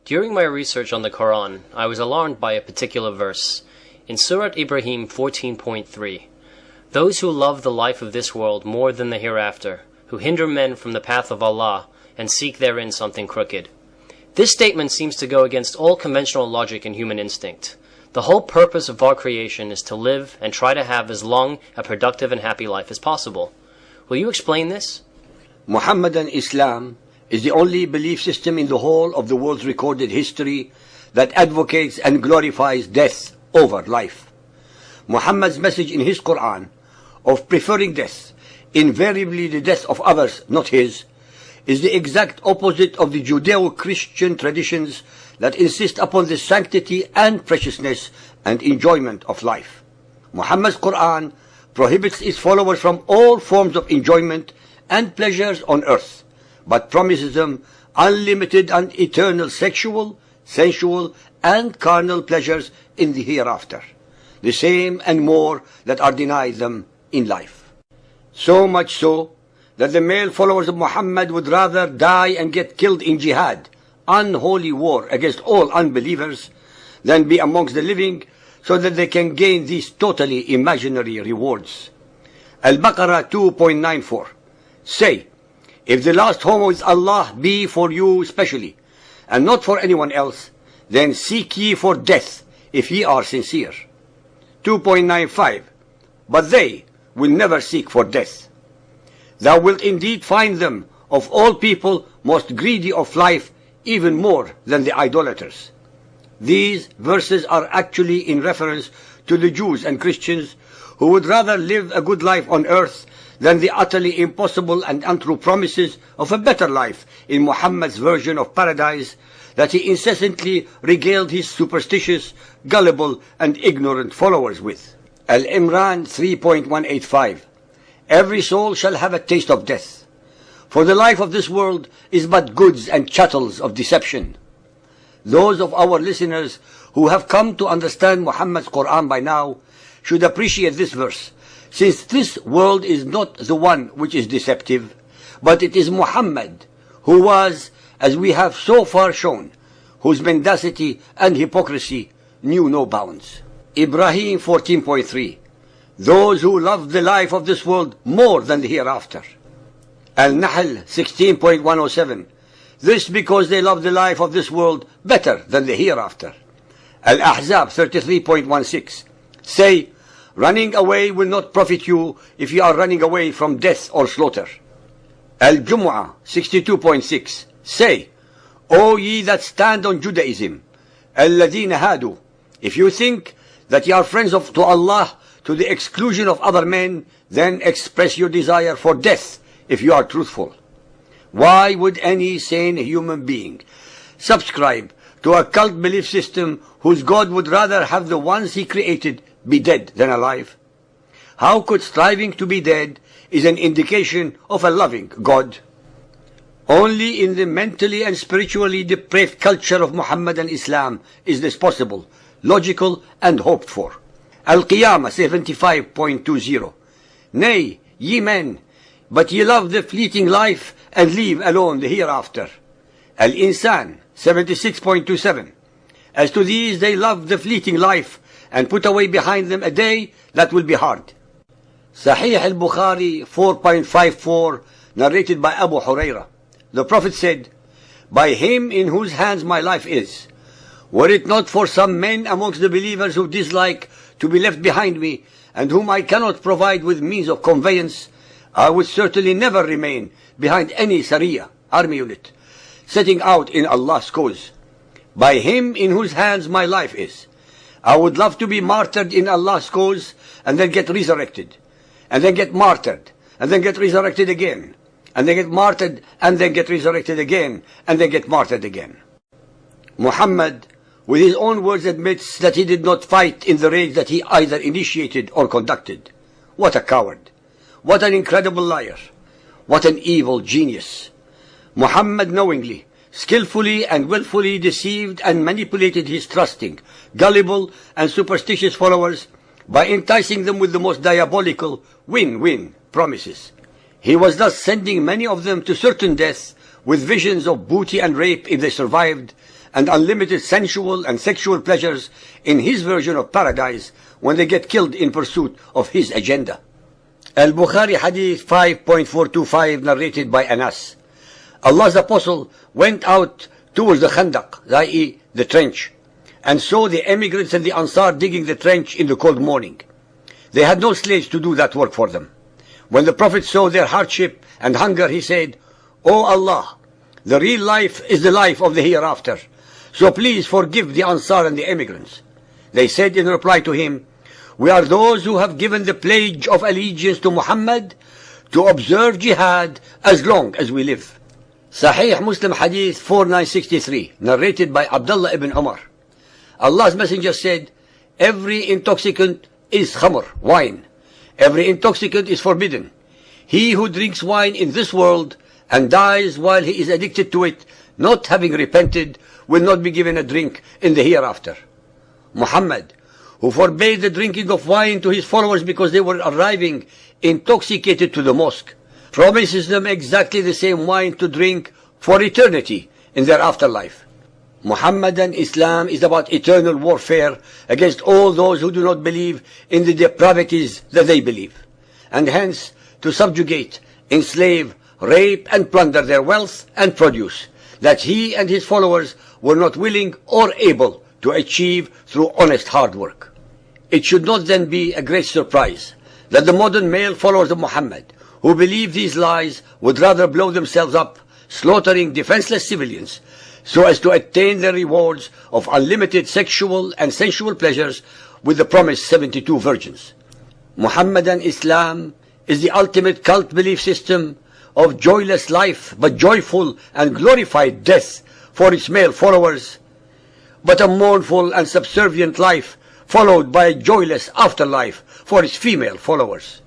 During my research on the Quran, I was alarmed by a particular verse. In Surat Ibrahim 14.3, "Those who love the life of this world more than the hereafter, who hinder men from the path of Allah, and seek therein something crooked." This statement seems to go against all conventional logic and human instinct. The whole purpose of our creation is to live and try to have as long a productive and happy life as possible. Will you explain this? Muhammadan Islam is the only belief system in the whole of the world's recorded history that advocates and glorifies death over life. Muhammad's message in his Quran of preferring death, invariably the death of others, not his, is the exact opposite of the Judeo-Christian traditions that insist upon the sanctity and preciousness and enjoyment of life. Muhammad's Quran prohibits its followers from all forms of enjoyment and pleasures on earth, but promises them unlimited and eternal sexual, sensual, and carnal pleasures in the hereafter, the same and more that are denied them in life. So much so that the male followers of Muhammad would rather die and get killed in jihad, unholy war against all unbelievers, than be amongst the living so that they can gain these totally imaginary rewards. Al-Baqarah 2.94. Say, if the last home with Allah be for you specially, and not for anyone else, then seek ye for death, if ye are sincere. 2.95. But they will never seek for death. Thou wilt indeed find them, of all people, most greedy of life, even more than the idolaters. These verses are actually in reference to the Jews and Christians who would rather live a good life on earth than the utterly impossible and untrue promises of a better life in Muhammad's version of paradise that he incessantly regaled his superstitious, gullible, and ignorant followers with. Al-Imran 3.185. Every soul shall have a taste of death, for the life of this world is but goods and chattels of deception. Those of our listeners who have come to understand Muhammad's Quran by now should appreciate this verse, since this world is not the one which is deceptive, but it is Muhammad, who was, as we have so far shown, whose mendacity and hypocrisy knew no bounds. Ibrahim 14.3. Those who love the life of this world more than the hereafter. Al-Nahl 16.107. This because they love the life of this world better than the hereafter. Al-Ahzab 33.16. Say, running away will not profit you if you are running away from death or slaughter. Al-Jumu'ah 62.6. Say, O ye that stand on Judaism, الَّذِينَ هَادُوا, if you think that ye are friends to Allah to the exclusion of other men, then express your desire for death if you are truthful. Why would any sane human being subscribe to a cult belief system whose God would rather have the ones he created be dead than alive? How could striving to be dead is an indication of a loving God? Only in the mentally and spiritually depraved culture of Muhammadan Islam is this possible, logical, and hoped for. Al-Qiyamah 75.20. Nay, ye men, but ye love the fleeting life and leave alone the hereafter. Al-Insan 76.27. As to these, they love the fleeting life and put away behind them a day that will be hard. Sahih al-Bukhari 4.54, narrated by Abu Hurairah. The Prophet said, by him in whose hands my life is, were it not for some men amongst the believers who dislike to be left behind me, and whom I cannot provide with means of conveyance, I would certainly never remain behind any Sariya, army unit, setting out in Allah's cause. By him in whose hands my life is, I would love to be martyred in Allah's cause, and then get resurrected, and then get martyred, and then get resurrected again, and then get martyred, and then get resurrected again, and then get martyred again. Muhammad, with his own words, admits that he did not fight in the raids that he either initiated or conducted. What a coward! What an incredible liar! What an evil genius! Muhammad knowingly, skillfully and willfully deceived and manipulated his trusting, gullible and superstitious followers by enticing them with the most diabolical win-win promises. He was thus sending many of them to certain death with visions of booty and rape if they survived, and unlimited sensual and sexual pleasures in his version of paradise when they get killed in pursuit of his agenda. Al-Bukhari Hadith 5.425 narrated by Anas. Allah's Apostle went out towards the Khandaq, i.e. the trench, and saw the emigrants and the Ansar digging the trench in the cold morning. They had no slaves to do that work for them. When the Prophet saw their hardship and hunger, he said, "O Allah, the real life is the life of the hereafter, so please forgive the Ansar and the emigrants." They said in reply to him, "We are those who have given the pledge of allegiance to Muhammad to observe jihad as long as we live." Sahih Muslim Hadith 4963, narrated by Abdullah ibn Umar. Allah's Messenger said, "Every intoxicant is khamr, wine. Every intoxicant is forbidden. He who drinks wine in this world and dies while he is addicted to it, not having repented, will not be given a drink in the hereafter." Muhammad, who forbade the drinking of wine to his followers because they were arriving intoxicated to the mosque, promises them exactly the same wine to drink for eternity in their afterlife. Muhammadan Islam is about eternal warfare against all those who do not believe in the depravities that they believe, and hence to subjugate, enslave, rape and plunder their wealth and produce that he and his followers were not willing or able to achieve through honest hard work. It should not then be a great surprise that the modern male followers of Muhammad, who believe these lies, would rather blow themselves up, slaughtering defenseless civilians, so as to attain the rewards of unlimited sexual and sensual pleasures with the promised 72 virgins. Muhammadan Islam is the ultimate cult belief system of joyless life, but joyful and glorified death for its male followers, but a mournful and subservient life followed by a joyless afterlife for its female followers.